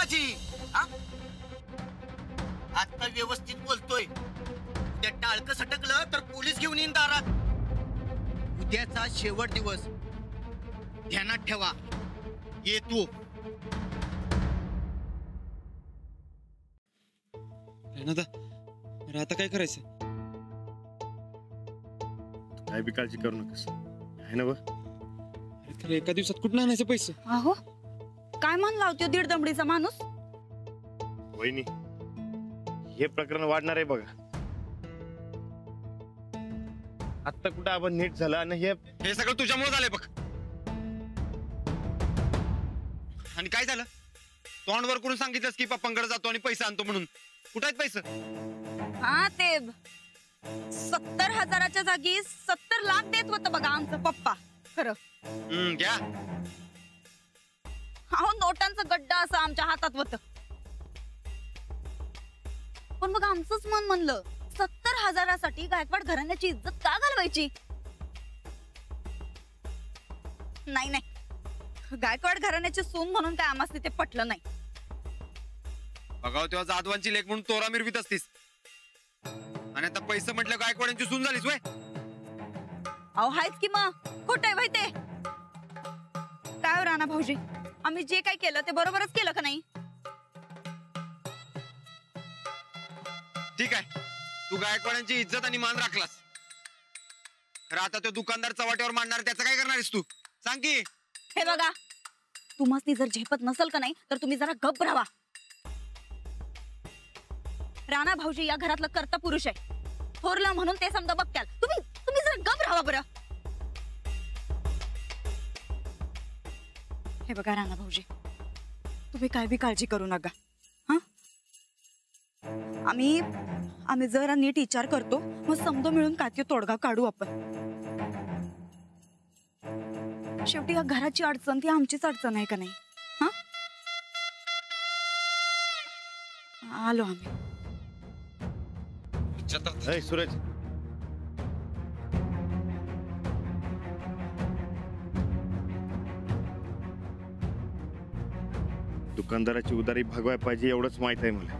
माझी. आता व्यवस्थित बोलतोय. उद्या टाळकं सटकलं तर पोलीस घेऊन येईन दारात. उद्याचा शेवट दिवस ध्यानात ठेवा. येतो. आता काय करायचं? काय बी काळजी करू नकोस, आहे ना व? एका दिवसात कुठं आणायचे पैसे? अहो काय म्हणला होतो दीड दमडीचा माणूस? वहिनी, हे प्रकरण वाढणार आहे बघा. आता कुठं आपण नीट झालं आणि हे सगळं तुझ्यामुळे झालंय बघ. आणि काय झालं? तोंडवर करून सांगितलंस की पप्पांकडे जातो आणि पैसे आणतो म्हणून. कुठे आहेत पैसे? हा ते 70,000च्या जागी 70 लाख देत होतं बघा आमचं पप्पा. खरं घ्या. अहो नोटांचं गड्डा असं आमच्या हातात होतं. पण मग आमचंच मन म्हणलं 70,000साठी गायकवाड घराण्याची इज्जत का घालवायची? नाही नाही, गायकवाड घराण्याची सून म्हणून काय आम्हाला ते पटलं नाही. बघाव तेव्हा जाधवांची लेख म्हणून तोरा मिरवीत असतीस आणि आता पैसे म्हटलं गायकवाडांची सून झालीस वय. अहो हायच की मग खोट आहे भाई ते. काय राणा भाऊजी, आम्ही जे काय केलं ते बरोबरच केलं का नाही? ठीक आहे, तू गायकवाडांची इज्जत आणि मान राखलास. आता तो दुकानदार चव्हाट्यावर मांडणार, त्याचं काय करणारेस तू? सांग की. हे बघा, तुम्हाला जर झेपत नसेल का नाही तर तुम्ही जरा गप्प राहा. राणा भाऊजी या घरातलं कर्ता पुरुष आहे. थोरला म्हणून ते समजा बघत्याल. तुम्ही जरा गप्प राहा बरं. हे बघा राणा भाऊजी, तुम्ही काय बी काळजी करू नका. हा, आम्ही जरा नीट विचार करतो, मग समजा मिळून काय तोडगा काढू आपण. शेवटी या घराची अडचण ती आमचीच अडचण आहे का नाही? हा, आलो आम्ही. सूरज, दुकानदाराची उदारी भागवाय पाहिजे एवढंच माहित आहे मला,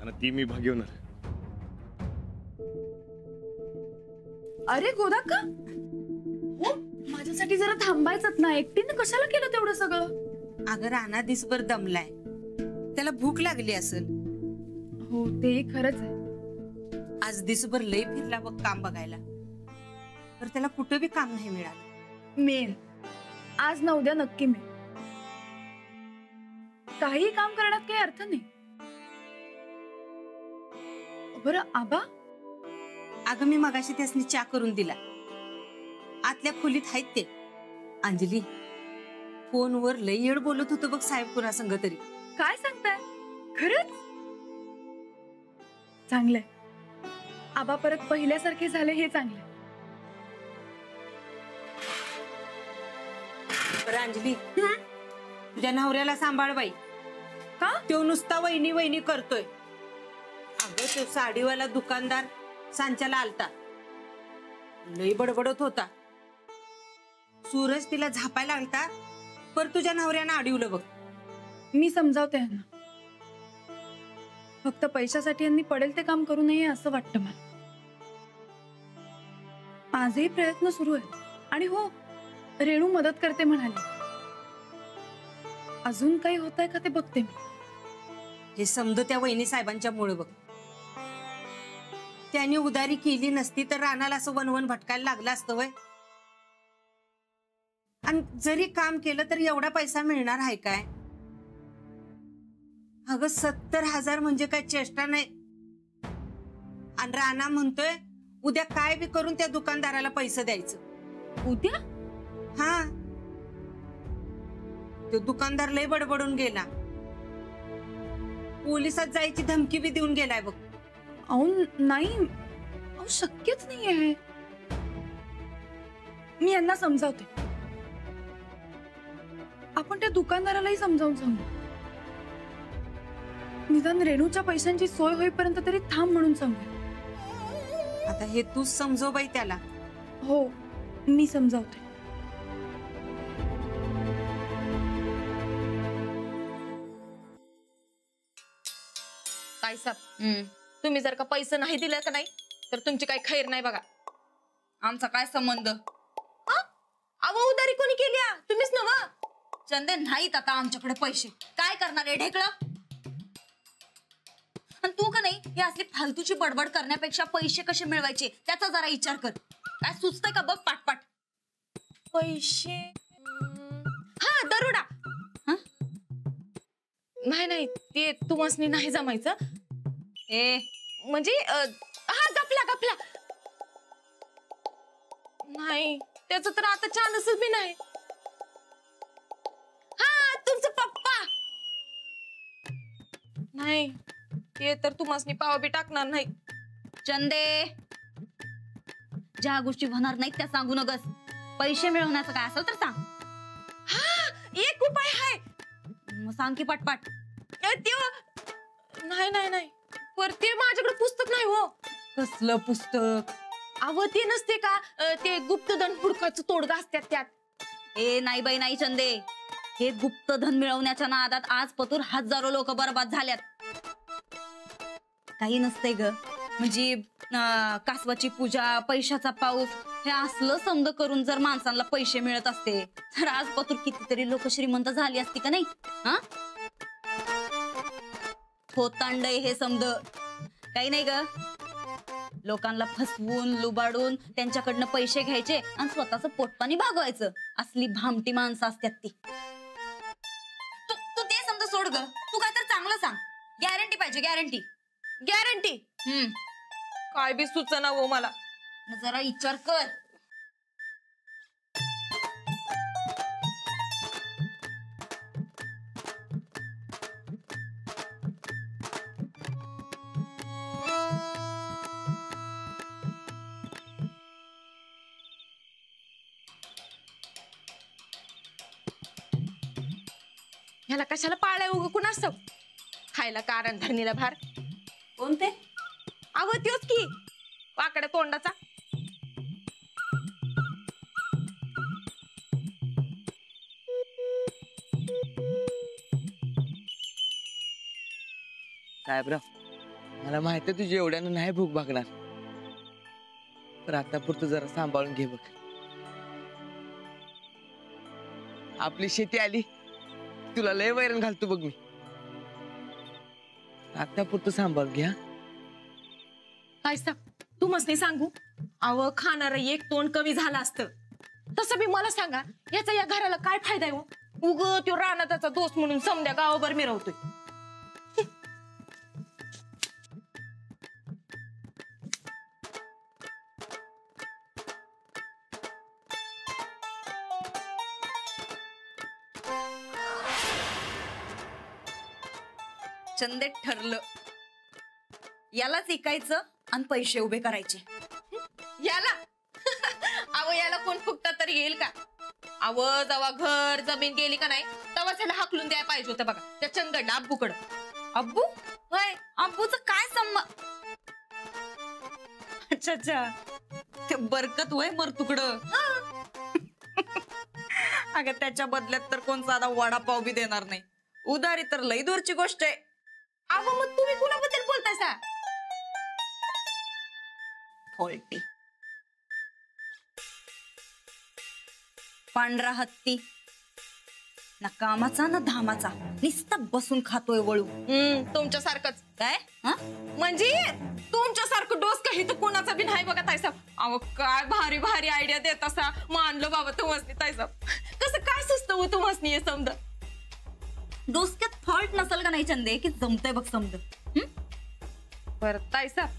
आणि ती मी भागवणार. अरे गोदाक्का, माझ्यासाठी जरा थांबायचं ना. एकटीने कशाला केलं तेवढं सगळं? अगं राणा दिसभर दमलाय, त्याला भूक लागली असेल. हो ते खरंच आहे. आज दिसभर लय फिरला बघ काम बघायला, तर त्याला कुठं बी काम नाही मिळालं. मेन आज ना उद्या नक्की मिळेल. काही काम करण्यात काही अर्थ नाही. बरं आबा, अगं मी मगाशी त्यासनी चहा करून दिला. आतल्या खोलीत आहेत ते. अंजली, फोनवर लय येड बोलत होतं बघ साहेब कुणा संग तरी. काय सांगताय? खरंच चांगलंय. आबा परत पहिल्यासारखे झाले हे चांगले. बरं अंजली, तुझ्या नवऱ्याला सांभाळ बाई. का? तो नुसता वहिनी वहिनी करतोय. अगं तो साडीवाला दुकानदार सांच्याला आलता, लई बडबडत होता. सूरज तिला झापायला आलता, पर तुझ्या नवऱ्यानं अडवलं बघ. मी समजावते यांना. फक्त पैशासाठी यांनी पडेल ते काम करू नये असं वाटतं मला. माझेही प्रयत्न सुरू आहेत. आणि हो, रेणू मदत करते म्हणाली. अजून काही होत आहे का ते बघते मी. हे समज त्या वहिनी साहेबांच्या मुळे बघ. त्यांनी उदारी केली नसती तर रानाला असं वनवन भटकायला लागलं असतं वय. आणि जरी काम केलं तर एवढा पैसा मिळणार आहे काय? अगं 70,000 म्हणजे काय चेष्टा नाही. आणि राणा म्हणतोय उद्या काय बी करून त्या दुकानदाराला पैसे द्यायचं. उद्या? हा, तो दुकानदार लय बडबडून गेला. पोलिसात जायची धमकी बी देऊन गेलाय बघ. अहो नाही, अहो शक्यच नाही आहे. मी यांना समजावते. आपण त्या दुकानदारालाही समजावून सांगू. निदान रेणूच्या पैशांची सोय होईपर्यंत तरी थांब म्हणून सांगू. आता हे तूच समजव बाई त्याला. हो मी समजावते. काय साहेब तुम्ही जर का पैसे नाही दिले का नाही तर तुमची काही खैर नाही बघा. आमचा काय संबंध? अहो उधारी कोणी केली तुम्हीच ना मग. चंदे नाहीत आता आमच्याकडे पैसे, काय करणार आहे ढेकळं? आणि तू का नाही ही असली फालतूची बडबड करण्यापेक्षा पैसे कसे मिळवायचे त्याचा जरा विचार कर. काय सुचतंय का बघ पाटपाट. पैसे हा दरोडा. नाही नाही ते तुम्हासनी नाही जमायचं. म्हणजे हा गपला गपला नाही त्याच तर आता चान्सच बी नाही. हा तुमचं पप्पा नाही ते तर तुम्हासनी पाव बी टाकणार नाही. चंदे ज्या गोष्टी होणार नाहीत त्या सांगू नगस. पैसे मिळवण्याचं काय असेल तर सांग. हा एक उपाय आहे. मग सांग की पटपट. नाही नाही नाही पर ते माझ्याकडे पुस्तक नाही हो. कसलं पुस्तक? अव ते नसते का ते गुप्तधन हुडकाचं तोडगा असतात त्यात. नाही बाई नाही चंदे, हे गुप्तधन मिळवण्याच्या नादात आज पतूर हजारो लोक बर्बाद झाल्यात. काही नसतंय ग. म्हणजे कासवाची पूजा, पैशाचा पाऊस हे असलं समज करून जर माणसांना पैसे मिळत असते तर आज पतूर कितीतरी लोक श्रीमंत झाली असती का नाही? हा थोतांडय हे समज काही नाही ग. लोकांना फसवून लुबाडून त्यांच्याकडनं पैसे घ्यायचे आणि स्वतःच पोटपाणी भागवायचं असली भामटी माणसं असतात ती. तू ते समजा सोड ग. तू काय तर चांगलं सांग. गॅरंटी पाहिजे गॅरंटी. गॅरंटी काय बी सुचना हो मला. जरा विचार कर. ह्याला कशाला पाळलाय उग कुणास ठाऊक. खायला कारण धरणीला भार. कोणते? अव त्योच की वाकड्या तोंडाचा. साहेबराव मला माहिती तुझी एवढ्यानं नाही भूक भागणार पण आता पुरतं जरा सांभाळून घे बघ. आपली शेती आली तुला लय वैरण घालतो बघ मी. आता पुरतं सांभाळून घ्या. काय सांग तू मस्त सांगू. अव खाणार एक तोंड कमी झालं असतं. तसं बी मला सांगा याचा या घराला काय फायदा आहे हो. उग त्यो राणा त्याचा दोस्त म्हणून समद्या गावाभर मिरवतोय. चंदेत ठरलं. यालाच ऐकायचं आणि पैसे उभे करायचे. याला अव याला कोण फुकता तरी येईल का. अव जेव्हा घर जमीन गेली का नाही तेव्हा त्याला हाकलून द्यायला पाहिजे होतं बघा त्या चंदडला अब्बूकड. अब्बू? होय अब्बूच काय संबंध? अच्छा अच्छा ते बरकत होय मर तुकडं. अगं त्याच्या बदल्यात तर कोण साधा वडापाव बी देणार नाही. उधारी तर लई दूरची गोष्ट आहे. अव मग तुम्ही कुणाबद्दल बोलताय सा? फॉल्टी पांढरा हत्ती ना कामाचा ना धामाचा नुसता बसून खातोय वळू. तुमच्या सारखंच काय? म्हणजे तुमच्या सारखं डोस काही तर कोणाचा बी नाही बघा ताईसाब. अहो काय भारी भारी आयडिया देत असा. मानलं बाबा तुम्हासनी ताईसाब. कसं काय सुचतं हो तुम्हासनी हे समजा. डोसक्यात फॉल्ट नसल का नाही चंदे की जमतंय बघ समज. बरं ताईसाब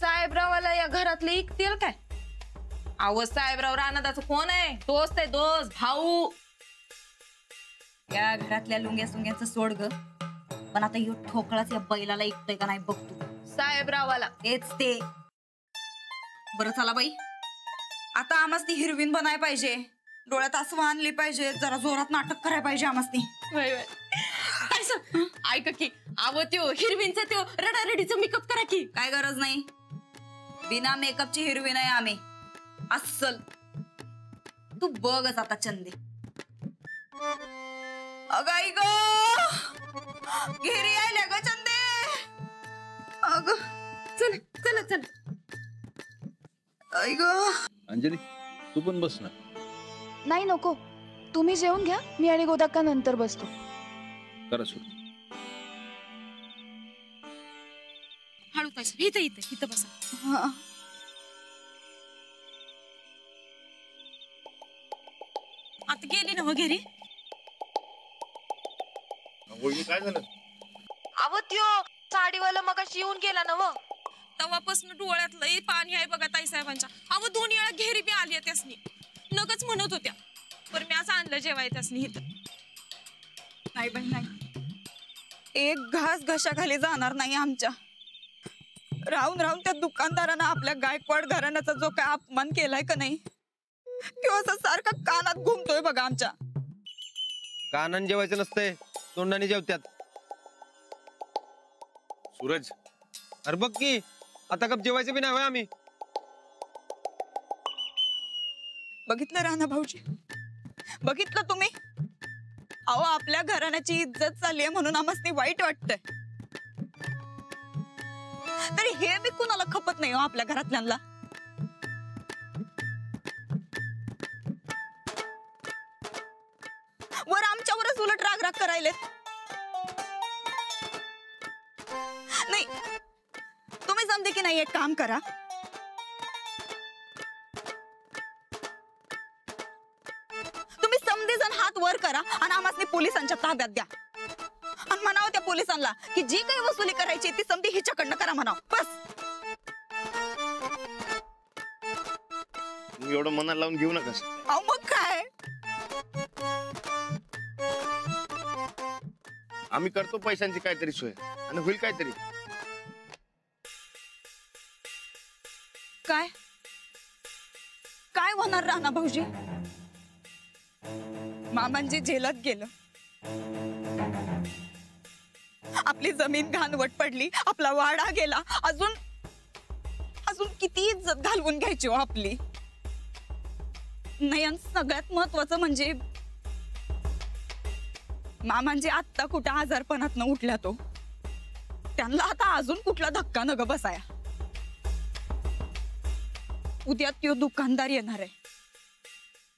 साहेबरावाला या घरातले ऐकतील काय? अहो साहेबराव रानादाचं कोण आहे? दोस्त आहे दोस्त भाऊ. या घरातल्या लुंग्या सुंग्याचं सोड ग. पण आता यो ठोकळाच या बैलाला ऐकतोय का नाही बघ तू. साहेबरावाला तेच ते. बरं चला बाई आता आम्हास ती हिरवीन बनाय पाहिजे. डोळ्यात आसू आणली पाहिजे. जरा जोरात नाटक करायला पाहिजे आम्हास ती. ऐका की अव त्यो हिरवीनचा त्यो रडारडीचं मेकअप करा की. काय गरज नाही. बिना मेकअपची हिरवी नाही आम्ही. अस्सल तू बघच आता चंदे. अगाई ग घरी आल्या ग चंदे. अगं चल चला चला. आई ग. अंजली तू पण बस ना. नाही नको, तुम्ही जेवून घ्या, मी आणि गोदाक्का नंतर बसतो. करा सुरू. हळू ताई साहेब, इथं इथं इथं बसा. हा. आता गेली ना वगैरे. काय झालं? अव त्यो साडीवाला मगाशी येऊन गेला ना व. तेव्हापासून डोळ्यात लई पाणी आहे बघा ताई साहेबांच्या. अव 2 वेळा घेरी बी आली त्यासनी. नगच म्हणत होत्या, पण मी असं आणलं जेवाय त्यासनी इथं. नाही बाई नाही, एक घास घशाखाली जाणार नाही आमच्या. राहून राहून त्या दुकानदारानं आपल्या गायकवाड घराण्याचा जो काय अपमान केलाय का नाही, तो असं सारखा कानात घुमतोय बघा आमच्या. कानान जेवायचं नसतंय, तोंडाने जेवत्यात. सूरज, अरे बघ की आता कप जेवायचं बी नाही होय आम्ही. बघितलं राणा भाऊजी, बघितलं तुम्ही? अहो आपल्या घराण्याची इज्जत चालली आहे म्हणून आम्हाला वाईट वाटतंय, तरी हे बी कुणाला खपत नाही हो आपल्या घरातल्यांना. वर आमच्यावरच उलट राग राग करायले. नाही तुम्ही समजे की नाही, एक काम करा, तुम्ही समजे जण हात वर करा आणि आम्हाला पोलिसांच्या ताब्यात द्या आणि म्हणावं त्या पोलिसांना की जी काही वसुली करायची ती समधी हिच्याकडनं करा म्हणावं. बस. एवढं मनाला लावून घेऊ नका. अहो मग काय, आम्ही करतो पैशांची काहीतरी सोय आणि होईल काहीतरी. काय काय होणार राणा भाऊजी? मामांजी जेलात गेलं, आपली जमीन घाणवट पडली, आपला वाडा गेला, अजून अजून किती इज्जत घालवून घ्यायची हो आपली. नाही, आणि सगळ्यात महत्वाचं म्हणजे मामांजी आत्ता कुठं आजारपणात उठल्या, तो त्यांना आता अजून कुठला धक्का नग बसाया. उद्या त्यो दुकानदार येणार आहे,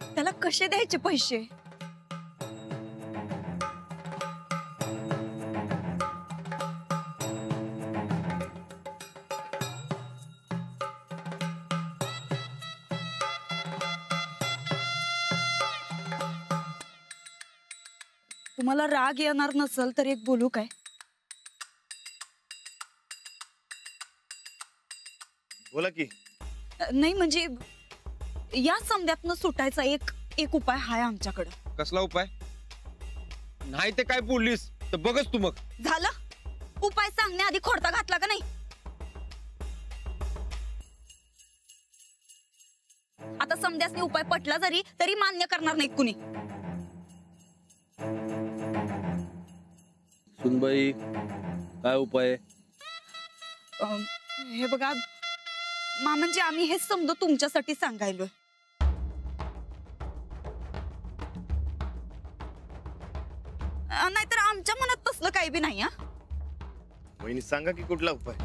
त्याला कसे द्यायचे पैसे? तुम्हाला राग येणार नसेल तर एक बोलू काय? बोला की. नाही म्हणजे या समध्यातनं सुटायचा एक उपाय हाय आमच्याकडं. कसला उपाय? नाही ते काय बोललीस तर बघच तू. मग झालं, उपाय सांगण्याआधी खोडता घातला का नाही? आता समध्यासनी उपाय पटला जरी तरी मान्य करणार नाही कुणी. सुनबाई काय उपाय? हे बघा मामांजी, आम्ही हे समज तुमच्यासाठी सांगायलोय. नाहीतर आमच्या मनात तसलं काही बी नाही. वहिनी सांगा की कुठला उपाय?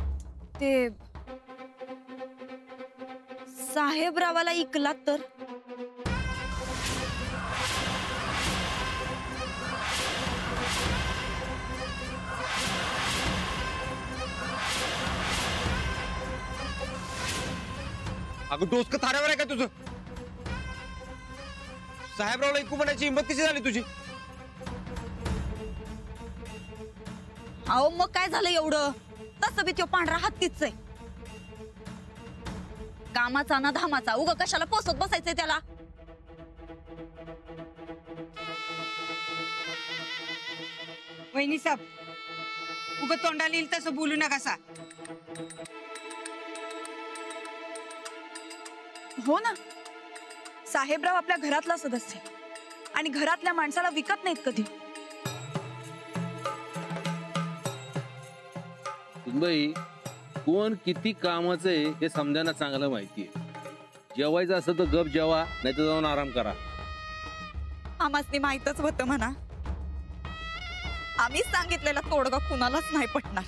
ते साहेबरावाला ऐकला तर? अगं डोसकं थाऱ्यावर आहे का तुझं? साहेबरावला ऐकू म्हणायची हिंमत कशी झाली तुझी? अहो मग काय झालं एवढं? तसं बी तो पांढरा हत्तीच आहे, कामाचा ना धामाचा. उगा कशाला पोसत बसायचंय त्याला? वहिनी साहेब, उग तोंडाला येईल तसं बोलू नका. हो ना, साहेबराव आपल्या घरातला सदस्य आणि घरातल्या माणसाला विकत नाहीत कधी. सुनबाई, कोण किती कामाचं आहे हे समजायला चांगलं माहितीये. जेवायचं असं तर गप जेवा, नाही तर जाऊन आराम करा. आम्हासनी माहीतच होतं म्हणा. आम्ही सांगितलेला तोडगा कुणालाच नाही पटणार.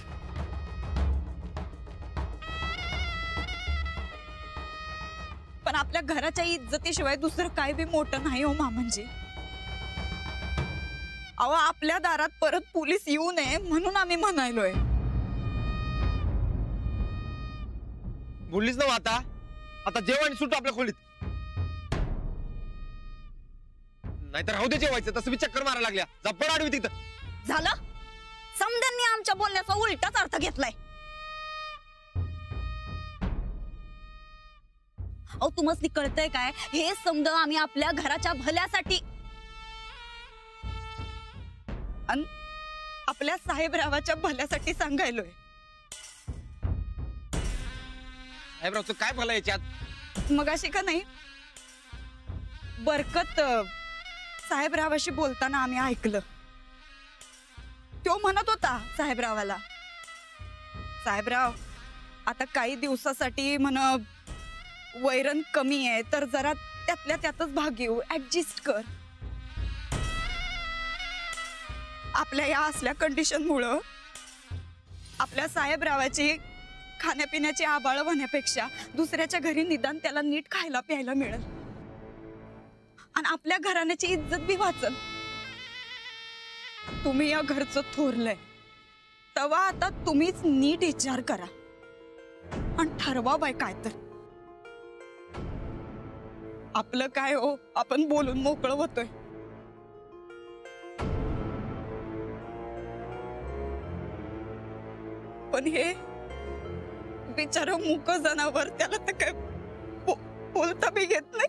आपल्या घराच्या इज्जतीशिवाय दुसरं काय बी मोठं नाही हो मामांजी. अहो आपल्या दारात परत पोलीस येऊ नये म्हणून आम्ही म्हणायलोय. बोललीच ना आता. आता जेव आणि सुटू आपल्या खोलीत. नाहीतर राहू दे जेवायचं. तसं मी चक्कर मारायला लागल्या. जप्पड आडवी तिथं. झालं समद्यांनी आमच्या बोलण्याचा उलटाच अर्थ घेतलाय. अहो तुम्हाला कळतंय काय? हे समज आम्ही आपल्या घराच्या भल्यासाठी आणि आपल्या साहेबरावाच्या भल्यासाठी सांगायलोय. साहेबरावचं काय भलं याच्यात? मग अशी का नाही बरकत साहेबरावाशी बोलताना आम्ही ऐकलं. तो म्हणत होता साहेबरावाला, साहेबराव आता काही दिवसासाठी म्हण वैरण कमी आहे तर जरा त्यातल्या त्यातच भाग घेऊ, ऍडजस्ट कर. आपल्या या असल्या कंडिशन मुळे आपल्या साहेबरावाची खाण्यापिण्याची आबाळ होण्यापेक्षा दुसऱ्याच्या घरी निदान त्याला नीट खायला प्यायला मिळेल आणि आपल्या घराण्याची इज्जत बी वाचल. तुम्ही या घरचं थोरलंय तेव्हा आता तुम्हीच नीट विचार करा आणि ठरवा बाय काय तर. आपलं काय हो, आपण बोलून मोकळं होतोय. पण हे बिचार मुक जनावर, त्याला तर काय बोलता बी येत नाही.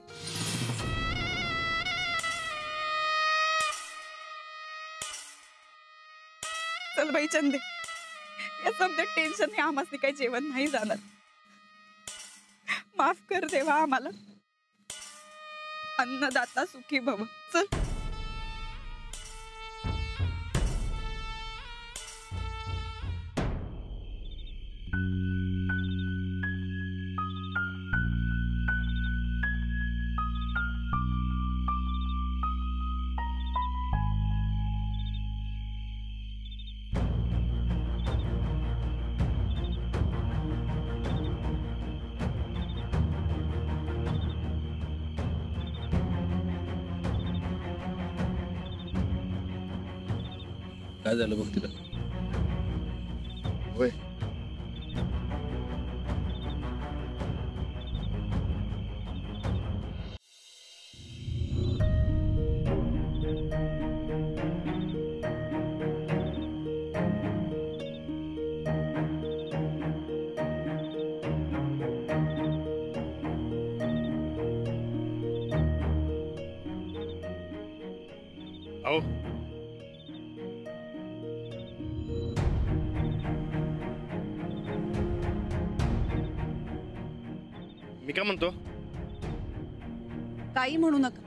चल बाई चंदे, या समजा टेन्शन आम्हाला काही जेवण नाही जाणार. माफ कर देवा आम्हाला. अन्नदाता सुखी भव. चल काय झालं बघ तिला. होय अहो मी काय म्हणतो, काही म्हणू नका.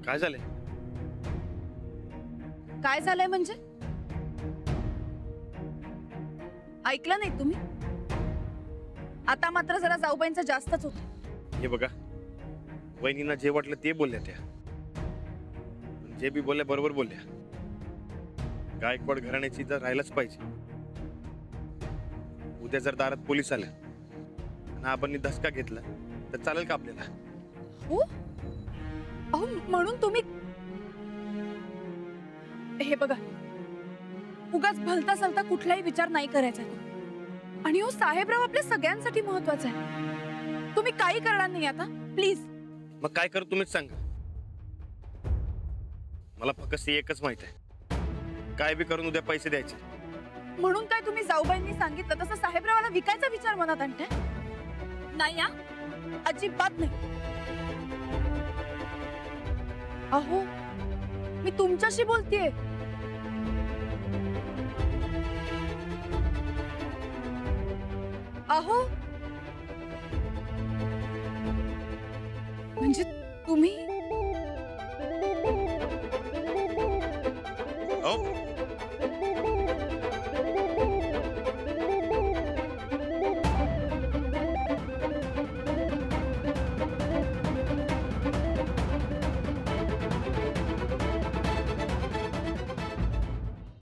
काय झालंय? काय झालंय म्हणजे ऐकलं नाही तुम्ही? आता मात्र जरा जाऊबाईंचं जास्तच होत. हे बघा, वहिनींना जे वाटलं ते बोलल्या त्या. जे बी बोलल्या बरोबर बोलल्या. गायकवाड घराण्याची इज्जत राहायलाच पाहिजे. उद्या जर दारात पोलीस आल्या आणि आपण धसका घेतला तर चालेल का आपल्याला? हो अहो म्हणून तुम्ही हे बघा, उगाच भलता सलता कुठलाही विचार नाही करायचा. आणि हो साहेबराव आपल्या सगळ्यांसाठी महत्वाचा आहे. तुम्ही काही करणार नाही आता प्लीज. मग काय करू तुम्हीच सांगा. मला फक्त एकच माहित आहे, काय बी करून उद्या पैसे द्यायचे. म्हणून काय तुम्ही जाऊबाईंनी सांगितलं तसं साहेबरावाला विकायचा विचार मनात आणताय? नाही हा, अजिबात नाही. अहो मी तुमच्याशी बोलतेय. अहो म्हणजे तुम्ही हो